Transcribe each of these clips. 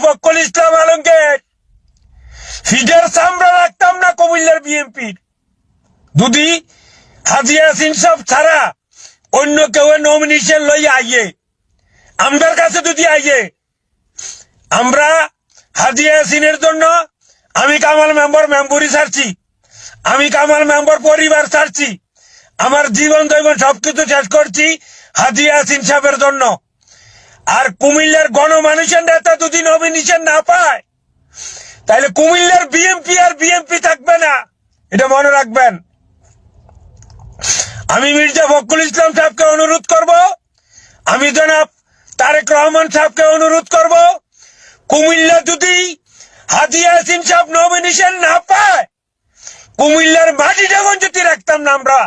ফখরুল ইসলাম আলমগীর ফিডের চামড়া রাখতাম না কুমিল্লার বিএনপির যদি হাজী ইয়াসিন সাহেব ছাড়া অন্য কেউ নমিনেশন লইয়া আইয়ে আমার কাছে যদি আইয়ে আমরা হাজী ইয়াসিনের জন্য আমি কামাল মেম্বরি ছাড়ছি, আমি কামাল মেম্বর পরিবার ছাড়ছি, আমার জীবন দৈবন সবকিছু শেষ করছি হাজী ইয়াসিন সাহেবের জন্য। আর কুমিল্লার গণমানুষের নেতা যদি নমিনেশন না পায় তাহলে কুমিল্লার বিএনপি আর বিএনপি থাকবে না, এটা মনে রাখবেন। আমি মির্জা ফখরুল ইসলাম সাহেবকে অনুরোধ করব, আমি জনাব তারেক রহমান সাহেবকে অনুরোধ করব, কুমিল্লা যদি হাজী ইয়াসিন সাহেব নমিনেশন না পায় কুমিল্লার মাটি যখন যদি রাখতাম না আমরা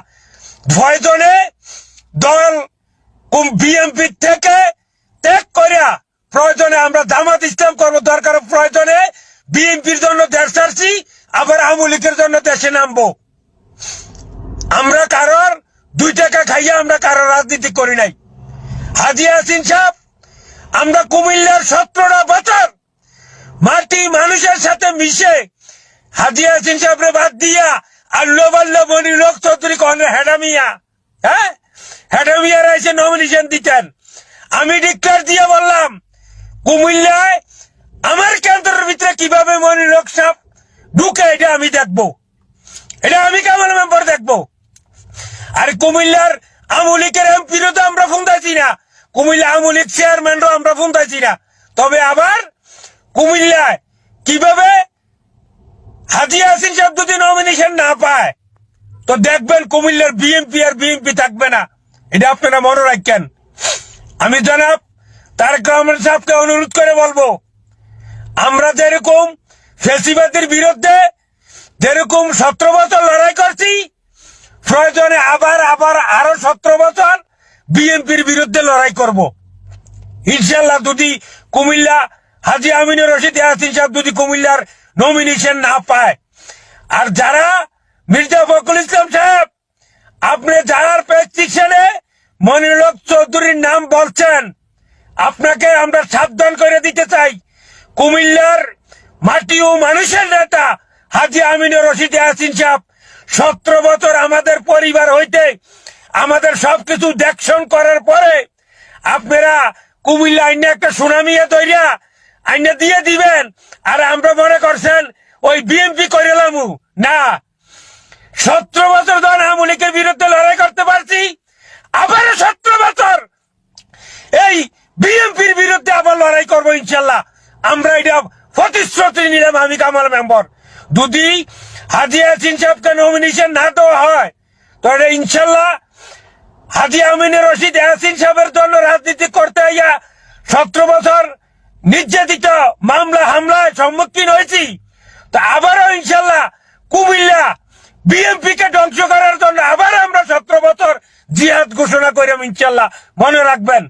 প্রয়োজনে দল বিএনপি থেকে ত্যাগ করিয়া প্রয়োজনে আমরা জামাত ইসলাম করব, দরকার প্রয়োজনে বিএনপির জন্য দেশ ছাড়ছি, আবার আওয়ামী লীগের জন্য দেশে নামবো। আমরা কারোর 2 টাকা খাইয়া আমরা কারোর রাজনীতি করি নাই। হাজী ইয়াসিন সাহেব আমরা কুমিল্লার 17টা বছর মাটি মানুষের সাথে মিশে হাজী ইয়াসিন সাহেবরে বাদ দিয়া আল্লাহ বাল্লা মনি লোক চৌধুরী কন হেডামিয়া, হ্যাঁ হেডামিয়ার এসে নমিনেশন দিতেন। আমি ডিক্লেয়ার দিয়ে বললাম কুমিল্লায় আমার কেন্দ্রের ভিতরে কিভাবে মনি লোক সাহেব ঢুকে এটা আমি দেখবো, এটা আমি কামাল মেম্বার দেখবো। আর কুমিল্লার আওয়ামী লীগের এমপিরও তো আমরা ফোনতাছি না, কুমিল্লা আওয়ামী লীগ চেয়ারম্যানও আমরা ফোনতাছি না। তবে আবার কুমিল্লায় কিভাবে হাজী ইয়াসিন সাহেব যদি নমিনেশন না পায় তো দেখবেন কুমিল্লার বিএনপি আর বিএনপি থাকবে না, এটা আপনারা মনে রাখেন। আমি জনাব তারেক রহমান সাহেবকে অনুরোধ করে বলবো আমরা যেরকম ফ্যাসিবাদের বিরুদ্ধে যেরকম 17 বছর লড়াই করছি প্রয়োজনে আবার আরো 17 বছর বিএনপির বিরুদ্ধে লড়াই করব ইনশাল্লাহ। যদি কুমিল্লা হাজী আমিনুর রশিদ ইয়াসিন সাহেব যদি কুমিল্লার নমিনেশন না পায়, আর যারা মির্জা ফখরুল ইসলাম সাহেব আপনি যারার প্রেসক্রিপশনে মনিরুল হক চৌধুরীর নাম বলছেন, আপনাকে আমরা সাবধান করে দিতে চাই কুমিল্লার মাটি ও মানুষের নেতা হাজী আমিনুর রশিদ ইয়াসিন সাহেব 17 বছর আমাদের পরিবার হইতে আমাদের সবকিছু দেখশন করার পরে আপনারা কুমিল্লা আইনে একটা সুনামিয়া তৈরিয়া আইনে দিয়ে দিবেন আর আমরা মনে করছেন ওই বিএনপি করিলাম না। 17 বছর ধরে আওয়ামী লীগের বিরুদ্ধে লড়াই করতে পারছি, আবারও 17 বছর এই বিএনপির বিরুদ্ধে আবার লড়াই করবো ইনশাল্লাহ। আমরা এটা প্রতিশ্রুতি নিলাম আমি কামাল মেম্বার। যদি হাজী ইয়াসিন সাহেবকে নমিনেশন না দেওয়া হয় তাহলে ইনশাল্লাহ হাজী আমিনুর রশিদ ইয়াসিন সাহেবের জন্য রাজনীতি করতে গিয়া 17 বছর নির্যাতিত মামলা হামলায় সম্মুখীন হয়েছি, তা আবারও ইনশাল্লাহ কুমিল্লা বিএনপি কে ধ্বংস করার জন্য আবার আমরা 17 বছর জিহাদ ঘোষণা করিলাম ইনশাল্লাহ, মনে রাখবেন।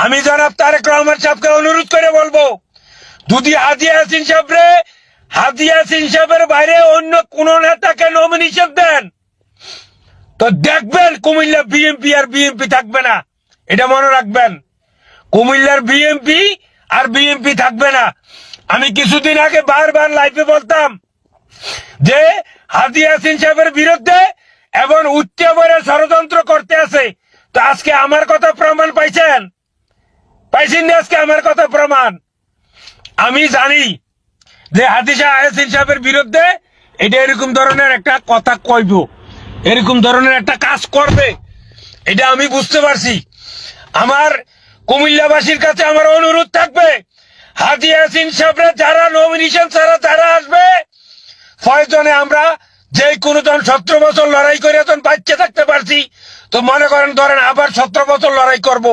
আমি জনাব তারেক রহমান সাহেবকে অনুরোধ করে বলবো যদি হাজী ইয়াসিন সাহেবের বাইরে অন্য কোন নেতাকে নমিনেশন দেন তো দেখবেন কুমিল্লা বিএনপি আর বিএনপি থাকবে না, এটা মনে রাখবেন। কুমিল্লার বিএনপি আর বিএনপি থাকবে না। আমি কিছুদিন আগে বারবার লাইভে বলতাম যে হাজী ইয়াসিন সাহেবের বিরুদ্ধে এবং উচ্চবরে ষড়যন্ত্র করতে আছে, তো আজকে আমার কথা প্রমাণ পাইছেন না? আজকে আমার কথা প্রমাণ। আমি জানি যে হাজী ইয়াসিন সাহেবের বিরুদ্ধে এটা এরকম ধরনের একটা কথা কইব, এরকম ধরনের একটা কাজ করবে, এটা আমি বুঝতে পারছি। আমার কুমিল্লাবাসীর কাছে আমার অনুরোধ থাকবে হাজী ইয়াসিন সাহেবের যারা নমিনেশন ছাড়া যারা আসবে প্রয়োজনে আমরা যে কোনো জন 17 বছর লড়াই করে যখন বাচ্চা থাকতে পারছি তো মনে করেন ধরেন আবার 17 বছর লড়াই করব।